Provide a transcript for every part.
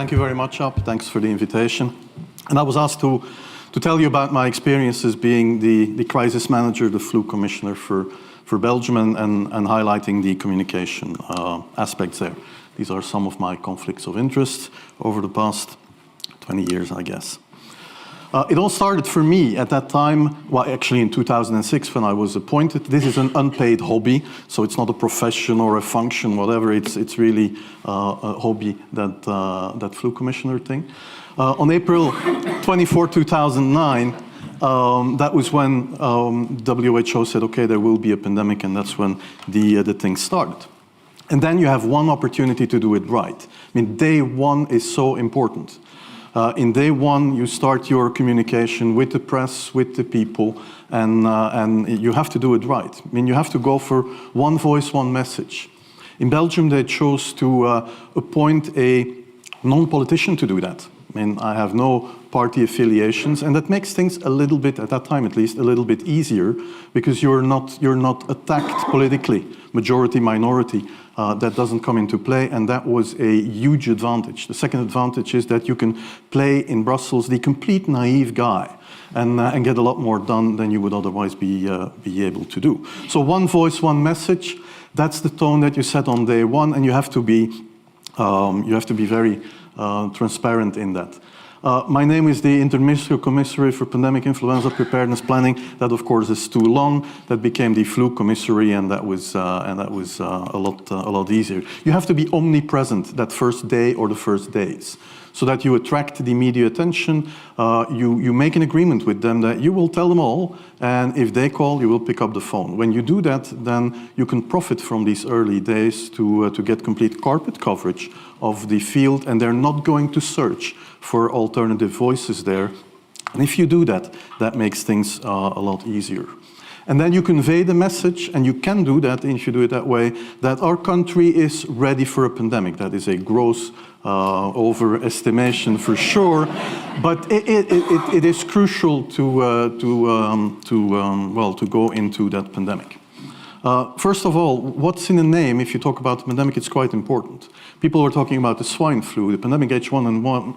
thank you very much, Ab. Thanks for the invitation. And I was asked to tell you about my experiences being the crisis manager, the flu commissioner for Belgium, and highlighting the communication aspects there. These are some of my conflicts of interest over the past 20 years, I guess. It all started for me at that time, well, actually in 2006 when I was appointed. This is an unpaid hobby, so it's not a profession or a function, whatever. It's really a hobby, that flu commissioner thing. On April 24, 2009, that was when WHO said, okay, there will be a pandemic, and that's when the thing started. And then you have one opportunity to do it right. I mean, day one is so important. In day one, you start your communication with the press, with the people, and you have to do it right. I mean, you have to go for one voice, one message. In Belgium, they chose to appoint a non-politician to do that. I mean, I have no party affiliations, and that makes things a little bit, at that time at least, a little bit easier, because you're not attacked politically, majority, minority. That doesn't come into play, and that was a huge advantage. The second advantage is that you can play in Brussels the complete naive guy and get a lot more done than you would otherwise be able to do. So one voice, one message, that's the tone that you set on day one, and you have to be very transparent in that. My name is the Interministerial Commissary for Pandemic Influenza Preparedness Planning. That, of course, is too long. That became the Flu Commissary, and that was a lot easier. You have to be omnipresent that first day or the first days, so that you attract the media attention. You make an agreement with them that you will tell them all, and if they call, you will pick up the phone. When you do that, then you can profit from these early days to get complete carpet coverage of the field, and they're not going to search for alternative voices there. And if you do that, that makes things a lot easier. And then you convey the message, and you can do that if you do it that way, that our country is ready for a pandemic. That is a gross overestimation for sure, but it is crucial to go into that pandemic. First of all, what's in the name? If you talk about the pandemic, it's quite important. People were talking about the swine flu, the pandemic H1N1.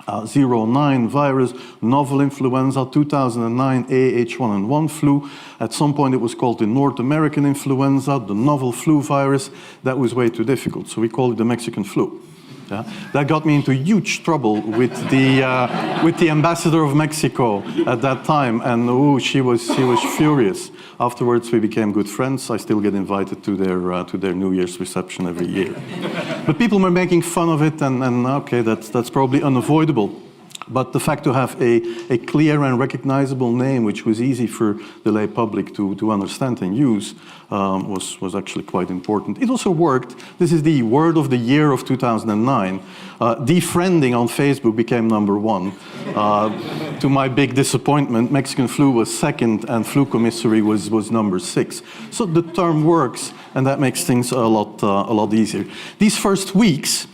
09 virus, novel influenza, 2009 AH1N1 flu. At some point it was called the North American influenza, the novel flu virus. That was way too difficult, so we called it the Mexican flu. Yeah? That got me into huge trouble with the ambassador of Mexico at that time, and she was furious. Afterwards, we became good friends. I still get invited to their New Year's reception every year. But people were making fun of it, and okay, that's probably unavoidable. But the fact to have a clear and recognizable name, which was easy for the lay public to understand and use, was actually quite important. It also worked. This is the word of the year of 2009. Defriending on Facebook became #1. To my big disappointment, Mexican flu was second, and flu commissary was #6. So the term works, and that makes things a lot easier. These first weeks,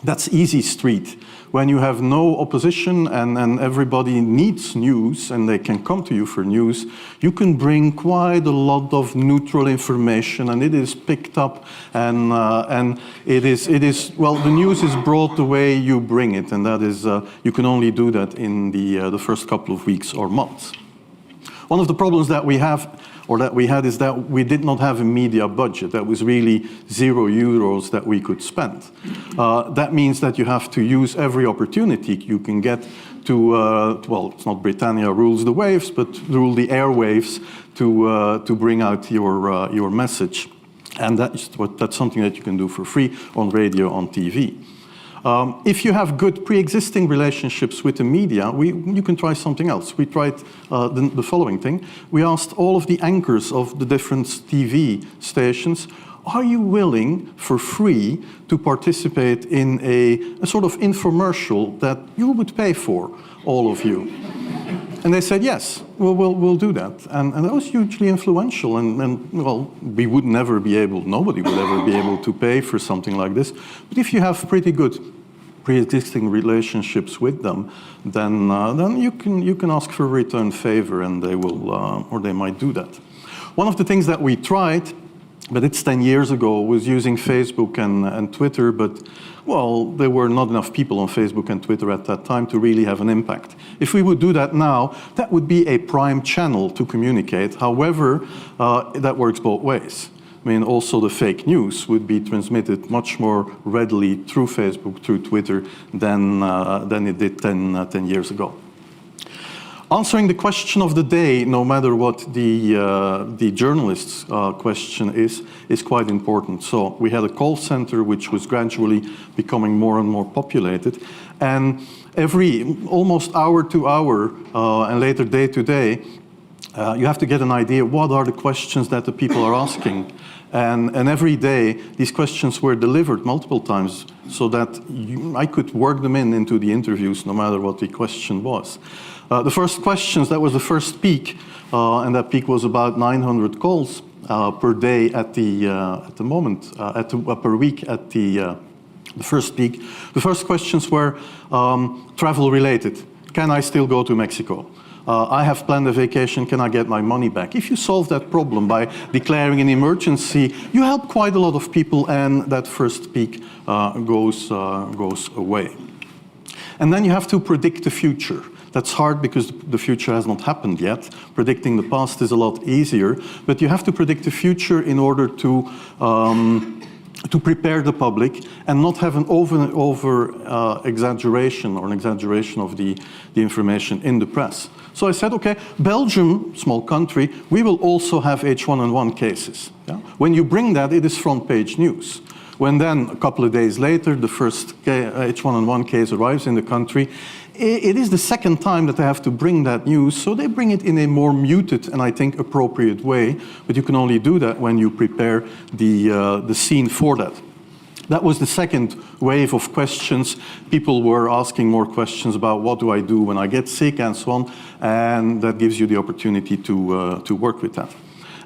that's easy street. When you have no opposition and everybody needs news and they can come to you for news, you can bring quite a lot of neutral information, and it is picked up, and it is well, the news is brought the way you bring it, and that is you can only do that in the first couple of weeks or months. One of the problems that we have, or that we had, is that we did not have a media budget. That was really €0 that we could spend. That means that you have to use every opportunity you can get to, well, it's not Britannia rules the waves, but rule the airwaves to bring out your message. And that's something that you can do for free on radio, on TV. If you have good pre-existing relationships with the media, you can try something else. We tried the following thing. We asked all of the anchors of the different TV stations, are you willing for free to participate in a sort of infomercial that you would pay for, all of you? And they said, yes, we'll do that. And that was hugely influential. And well, we would never be able, nobody would ever be able to pay for something like this. But if you have pretty good pre-existing relationships with them, then you can ask for a return favor, and they will, or they might do that. One of the things that we tried but it's 10 years ago, was using Facebook and Twitter, but, well, there were not enough people on Facebook and Twitter at that time to really have an impact. If we would do that now, that would be a prime channel to communicate. However, that works both ways. I mean, also the fake news would be transmitted much more readily through Facebook, through Twitter, than it did 10 years ago. Answering the question of the day, no matter what the journalist's question is quite important. So we had a call center which was gradually becoming more and more populated, and almost hour to hour and later day to day, you have to get an idea what are the questions that the people are asking. And every day, these questions were delivered multiple times so that I could work them into the interviews no matter what the question was. The first questions, that was the first peak, and that peak was about 900 calls per day at the moment, per week at the first peak. The first questions were travel related. Can I still go to Mexico? I have planned a vacation, can I get my money back? If you solve that problem by declaring an emergency, you help quite a lot of people, and that first peak goes away. And then you have to predict the future. That's hard because the future has not happened yet. Predicting the past is a lot easier, but you have to predict the future in order to prepare the public and not have an exaggeration or an exaggeration of the information in the press. So I said, okay, Belgium, small country, we will also have H1N1 cases. Yeah? When you bring that, it is front page news. When then, a couple of days later, the first H1N1 case arrives in the country, it is the second time that they have to bring that news, so they bring it in a more muted and I think appropriate way, but you can only do that when you prepare the scene for that. That was the second wave of questions. People were asking more questions about what do I do when I get sick and so on, and that gives you the opportunity to work with that.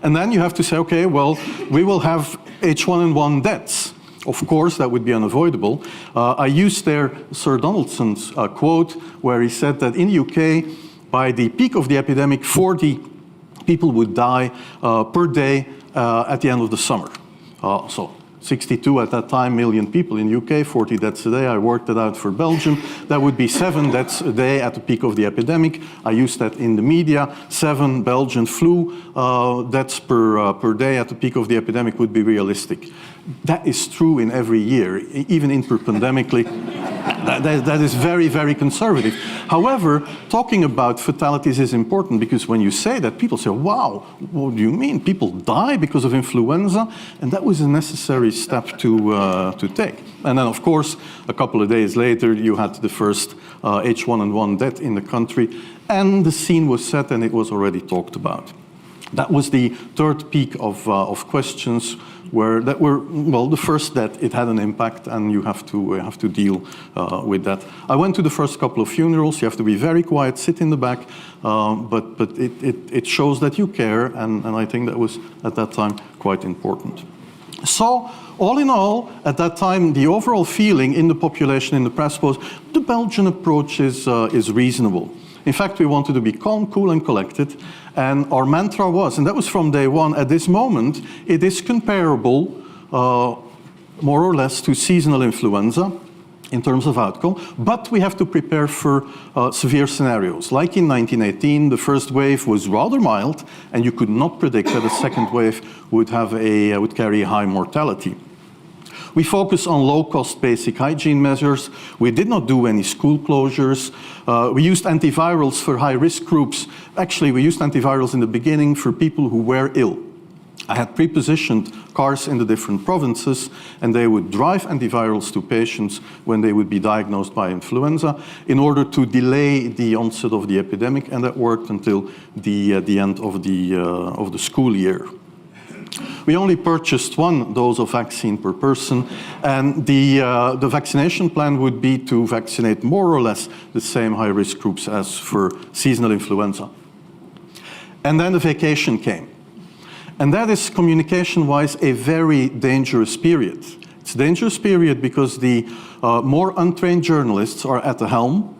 And then you have to say, okay, well, we will have H1N1 deaths. Of course, that would be unavoidable. I used there Sir Donaldson's quote where he said that in the UK, by the peak of the epidemic, 40 people would die per day at the end of the summer. So 62 at that time million people in the UK, 40 deaths a day. I worked it out for Belgium. That would be 7 deaths a day at the peak of the epidemic. I used that in the media. 7 Belgian flu deaths per day at the peak of the epidemic would be realistic. That is true in every year, even interpandemically. That is very, very conservative. However, talking about fatalities is important because when you say that, people say, wow, what do you mean? People die because of influenza? And that was a necessary step to take. And then, of course, a couple of days later, you had the first H1N1 death in the country, and the scene was set and it was already talked about. That was the third peak of questions that were, well, the first that it had an impact and you have to deal with that. I went to the first couple of funerals. You have to be very quiet, sit in the back, but it shows that you care, and I think that was, at that time, quite important. So, all in all, at that time, the overall feeling in the population, in the press was, the Belgian approach is reasonable. In fact, we wanted to be calm, cool, and collected. And our mantra was, and that was from day one, at this moment, it is comparable, more or less, to seasonal influenza in terms of outcome, but we have to prepare for severe scenarios. Like in 1918, the first wave was rather mild, and you could not predict that a second wave would carry a high mortality. We focus on low-cost basic hygiene measures. We did not do any school closures. We used antivirals for high-risk groups. Actually, we used antivirals in the beginning for people who were ill. I had pre-positioned cars in the different provinces, and they would drive antivirals to patients when they would be diagnosed by influenza in order to delay the onset of the epidemic, and that worked until the end of the school year. We only purchased 1 dose of vaccine per person, and the vaccination plan would be to vaccinate more or less the same high-risk groups as for seasonal influenza. And then the vacation came. And that is, communication-wise, a very dangerous period. It's a dangerous period because the more untrained journalists are at the helm,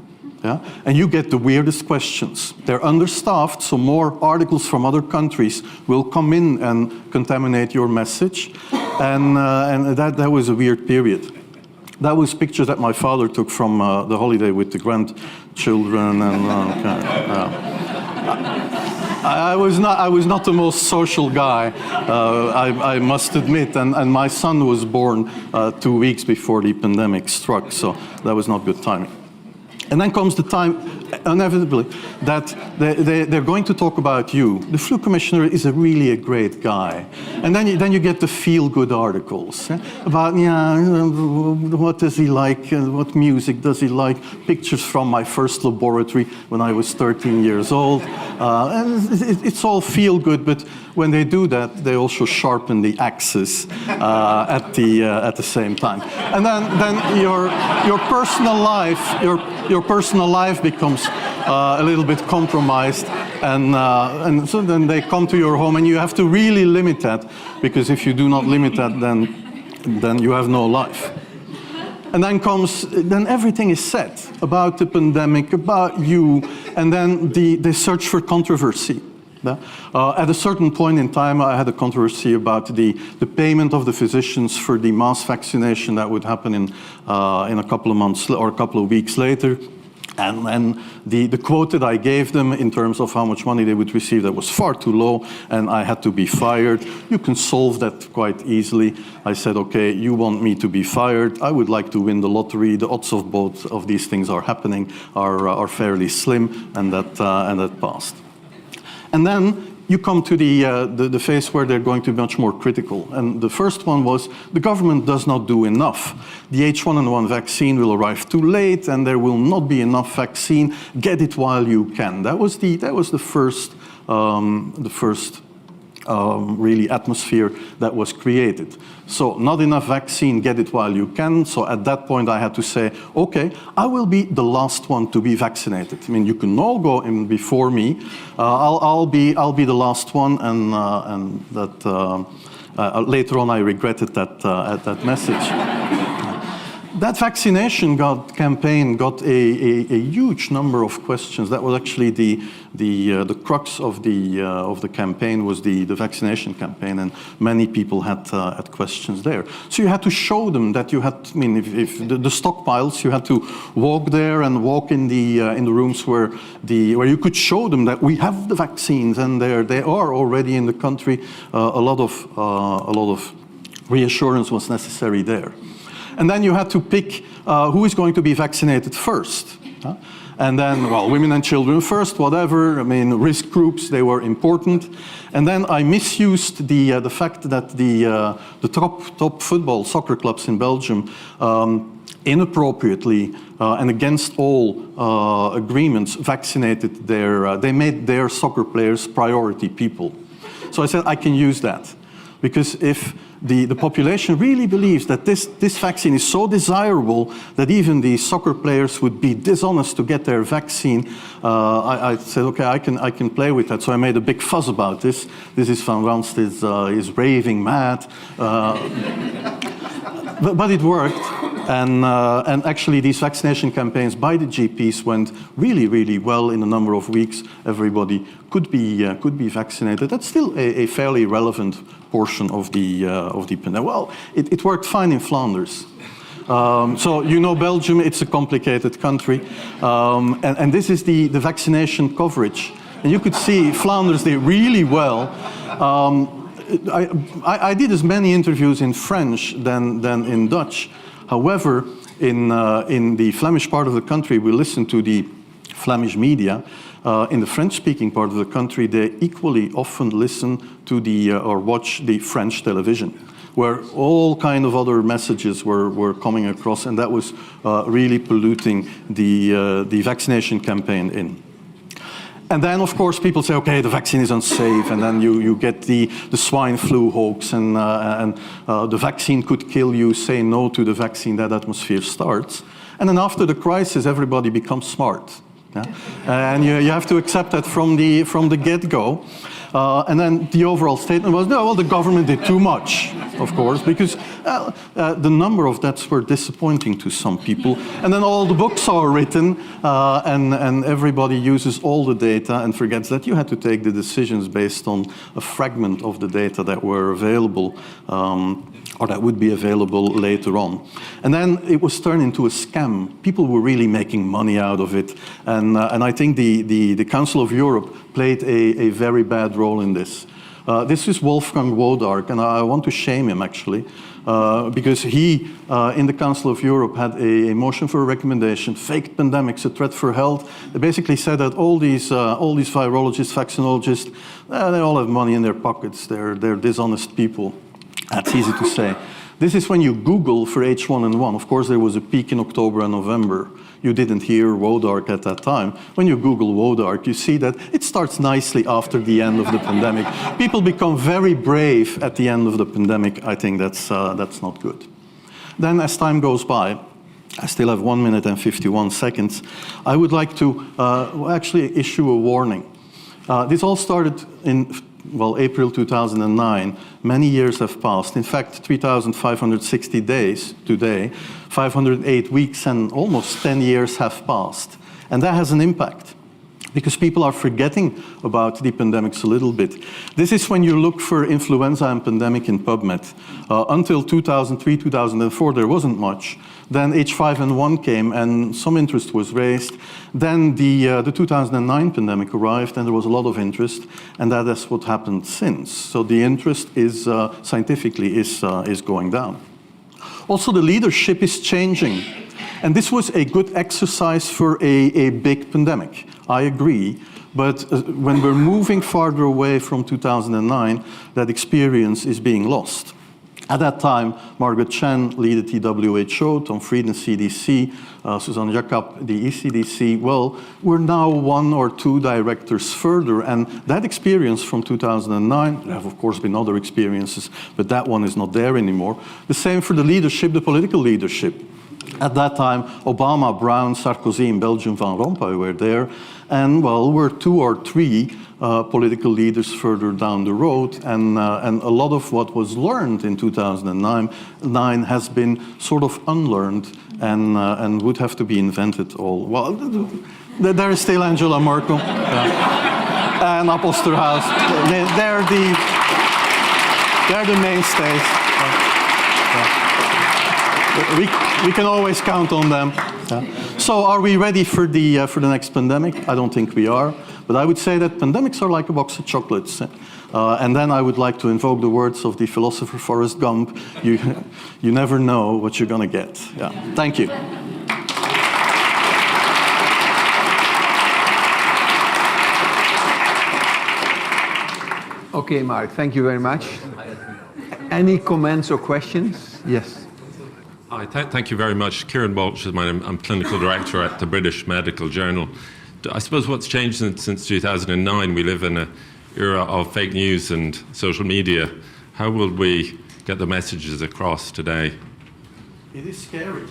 Yeah? And you get the weirdest questions. They're understaffed, so more articles from other countries will come in and contaminate your message. And that was a weird period. That was pictures that my father took from the holiday with the grandchildren. And I was not the most social guy, I must admit. And my son was born 2 weeks before the pandemic struck, so that was not good timing. And then comes the time, inevitably, that they're going to talk about you. The flu commissioner is really a great guy. And then you get the feel-good articles about, what does he like, what music does he like, pictures from my first laboratory when I was 13 years old. And it's all feel-good, but when they do that, they also sharpen the axes at the same time. And then your personal life becomes a little bit compromised, and so then they come to your home, and you have to really limit that, because if you do not limit that, then you have no life. And then everything is said about the pandemic, about you, and then they search for controversy. At a certain point in time, I had a controversy about the payment of the physicians for the mass vaccination that would happen in a couple of months or a couple of weeks later. And the quote that I gave them in terms of how much money they would receive, that was far too low, and I had to be fired. You can solve that quite easily. I said, okay, you want me to be fired. I would like to win the lottery. The odds of both of these things are happening are fairly slim, and that passed. And then you come to the phase where they're going to be much more critical. And the first one was, the government does not do enough. The H1N1 vaccine will arrive too late, and there will not be enough vaccine. Get it while you can. That was the first really atmosphere that was created. So not enough vaccine, get it while you can. So at that point I had to say, okay, I will be the last one to be vaccinated. I mean, you can all go in before me. I'll be the last one, and that later on I regretted that message. That vaccination campaign got a huge number of questions. That was actually the crux of the campaign, was the vaccination campaign, and many people had questions there. So you had to show them that you had. I mean, if the stockpiles, you had to walk there and walk in the rooms where you could show them that we have the vaccines, and they are already in the country. A lot of reassurance was necessary there. And then you had to pick who is going to be vaccinated first. And then, well, women and children first, whatever. I mean, risk groups, they were important. And then I misused the fact that the top football, soccer clubs in Belgium, inappropriately and against all agreements, vaccinated they made their soccer players priority people. So I said, I can use that. Because if the population really believes that this vaccine is so desirable that even the soccer players would be dishonest to get their vaccine, I said, okay, I can play with that. So I made a big fuss about this. This is Van Ranst is raving mad. But it worked, and actually these vaccination campaigns by the GPs went really, really well. In a number of weeks, everybody could be vaccinated. That's still a fairly relevant portion of the pandemic. Well, it worked fine in Flanders. So you know Belgium, it's a complicated country, and this is the vaccination coverage. And you could see Flanders did really well. I did as many interviews in French than in Dutch. However, in the Flemish part of the country, we listened to the Flemish media. In the French-speaking part of the country, they equally often listen to or watch the French television, where all kind of other messages were coming across, and that was really polluting the vaccination campaign in. And then, of course, people say, okay, the vaccine is unsafe, and then you get the swine flu hoax, and the vaccine could kill you, say no to the vaccine, that atmosphere starts. And then after the crisis, everybody becomes smart. Yeah? And you have to accept that from the get-go. And then the overall statement was, no, well, the government did too much, of course, because the number of deaths were disappointing to some people. And then all the books are written, and everybody uses all the data and forgets that you had to take the decisions based on a fragment of the data that were available, or that would be available later on. And then it was turned into a scam. People were really making money out of it. And I think the Council of Europe played a very bad role in this. This is Wolfgang Wodark, and I want to shame him, actually, because he, in the Council of Europe, had a motion for a recommendation, fake pandemics, a threat for health. They basically said that all these virologists, vaccinologists, they all have money in their pockets. They're dishonest people. That's easy to say. This is when you Google for H1N1. Of course, there was a peak in October and November. You didn't hear Wodark at that time. When you Google Wodark, you see that it starts nicely after the end of the pandemic. People become very brave at the end of the pandemic. I think that's not good. Then as time goes by, I still have 1 minute and 51 seconds, I would like to actually issue a warning. This all started in April 2009. Many years have passed. In fact, 3,560 days today, 508 weeks and almost 10 years have passed. And that has an impact, because people are forgetting about the pandemics a little bit. This is when you look for influenza and pandemic in PubMed. Until 2003, 2004, there wasn't much. Then H5N1 came and some interest was raised. Then the 2009 pandemic arrived and there was a lot of interest, and that is what happened since. So the interest is, scientifically, is going down. Also, the leadership is changing. And this was a good exercise for a big pandemic. I agree. But when we're moving farther away from 2009, that experience is being lost. At that time, Margaret Chan led the WHO, Tom Frieden, CDC, Suzanne Jacob, the ECDC. Well, we're now 1 or 2 directors further, and that experience from 2009, there have of course been other experiences, but that one is not there anymore. The same for the leadership, the political leadership. At that time, Obama, Brown, Sarkozy, and Belgium Van Rompuy were there. And, well, we're 2 or 3 political leaders further down the road. And a lot of what was learned in 2009 has been sort of unlearned and would have to be invented all. Well, there is still Angela Merkel and Osterhaus. They're the mainstays. We can always count on them. So are we ready for the next pandemic? I don't think we are. But I would say that pandemics are like a box of chocolates. And then I would like to invoke the words of the philosopher Forrest Gump. You never know what you're going to get. Yeah. Thank you. Okay, Mark, thank you very much. Any comments or questions? Yes. Hi, thank you very much. Kieran Walsh is my name. I'm Clinical Director at the British Medical Journal. I suppose what's changed since 2009, we live in an era of fake news and social media. How will we get the messages across today? It is scary.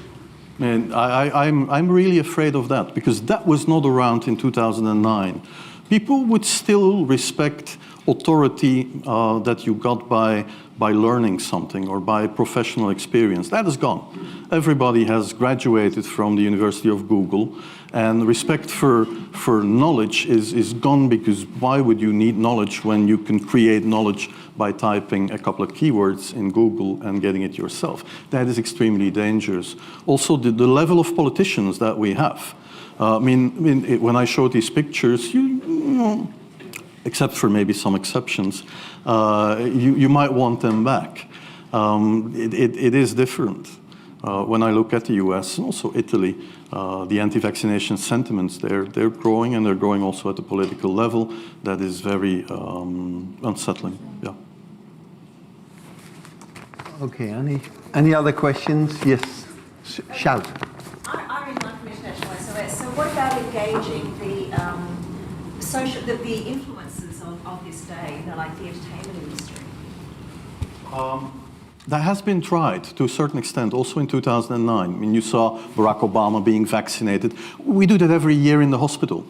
And I'm really afraid of that, because that was not around in 2009. People would still respect authority that you got by learning something or by professional experience. That is gone. Everybody has graduated from the University of Google, and respect for knowledge is gone, because why would you need knowledge when you can create knowledge by typing a couple of keywords in Google and getting it yourself? That is extremely dangerous. Also, the level of politicians that we have. When I showed these pictures, you know, except for maybe some exceptions, you might want them back. It is different. When I look at the US and also Italy, the anti-vaccination sentiments, they're growing, and they're growing also at the political level. That is very unsettling. Yeah. Okay, any other questions? Yes, shout. I'm in line from International SOS. So what about engaging the influences of this day, like the entertainment industry? That has been tried to a certain extent, also in 2009. I mean, you saw Barack Obama being vaccinated. We do that every year in the hospital.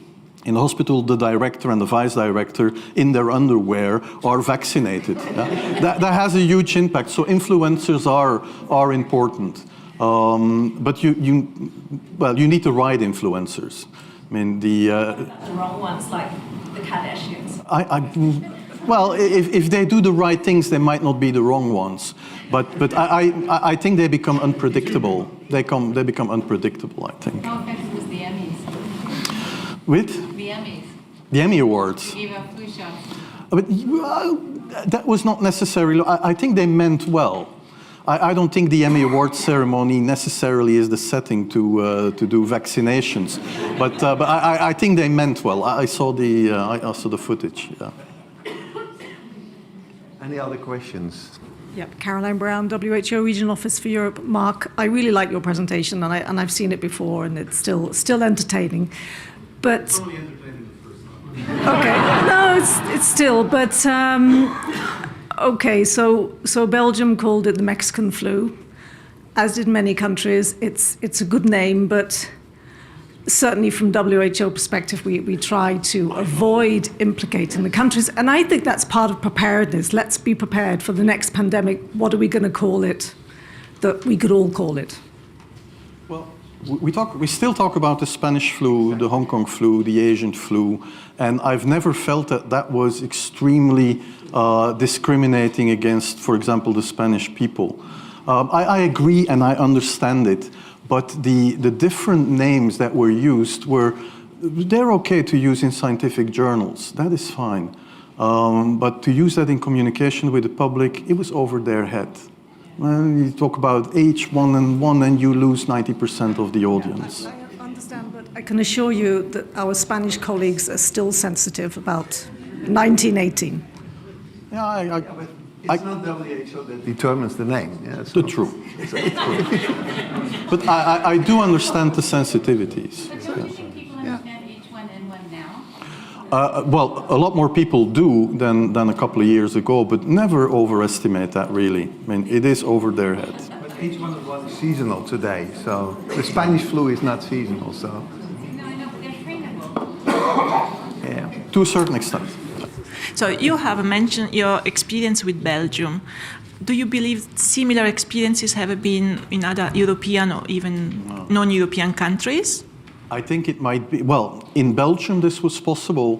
In the hospital, the director and the vice director, in their underwear, are vaccinated. Yeah? That has a huge impact. So influencers are important. But you need the right influencers. I mean, the wrong ones, like the Kardashians. Well, if they do the right things, they might not be the wrong ones. But I think they become unpredictable. They become unpredictable, I think. How effective was the Emmys? With? The Emmys. The Emmy Awards. They gave out flu shots. But that was not necessarily, I think they meant well. I don't think the Emmy Awards ceremony necessarily is the setting to do vaccinations. But I think they meant well. I saw the footage, yeah. Any other questions? Yep, Caroline Brown, WHO Regional Office for Europe. Mark, I really like your presentation, and I've seen it before, and it's still entertaining. But okay, no, it's still. But okay, so Belgium called it the Mexican flu, as did many countries. It's a good name, but certainly from WHO perspective, we try to avoid implicating the countries. And I think that's part of preparedness. Let's be prepared for the next pandemic. What are we going to call it that we could all call it? Well, we still talk about the Spanish flu, the Hong Kong flu, the Asian flu, and I've never felt that was extremely discriminating against, for example, the Spanish people. I agree and I understand it. But the different names that were used they're okay to use in scientific journals. That is fine. But to use that in communication with the public, it was over their head. Well, you talk about H1N1 and you lose 90% of the audience. I understand, but I can assure you that our Spanish colleagues are still sensitive about 1918. Yeah, It's not WHO that determines the name. Yeah, so. True. But I do understand the sensitivities. But don't you think people understand H1N1 now? Well, a lot more people do than a couple of years ago, but never overestimate that, really. I mean, it is over their head. But H1N1 is seasonal today, so the Spanish flu is not seasonal, so. No, I know, but they're trainable. Yeah. To a certain extent. So you have mentioned your experience with Belgium. Do you believe similar experiences have been in other European or even non-European countries? I think it might be. Well, in Belgium this was possible,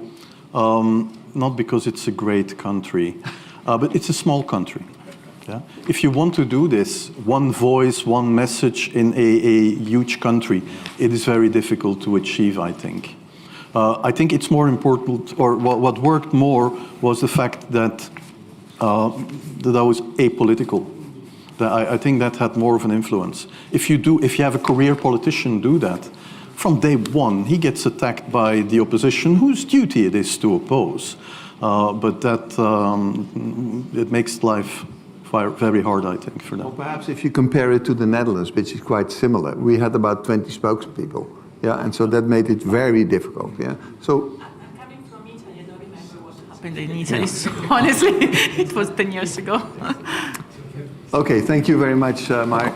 not because it's a great country, but it's a small country. Yeah? If you want to do this, one voice, one message in a huge country, it is very difficult to achieve, I think. I think it's more important, or what worked more was the fact that I was apolitical. I think that had more of an influence. If you have a career politician do that, from day one he gets attacked by the opposition, whose duty it is to oppose. But that it makes life very hard, I think, for them. Well, perhaps if you compare it to the Netherlands, which is quite similar, we had about 20 spokespeople. Yeah, and so that made it very difficult. Yeah, so. Coming from Italy, I don't remember what happened in Italy. So honestly, it was 10 years ago. Okay, thank you very much, Mark.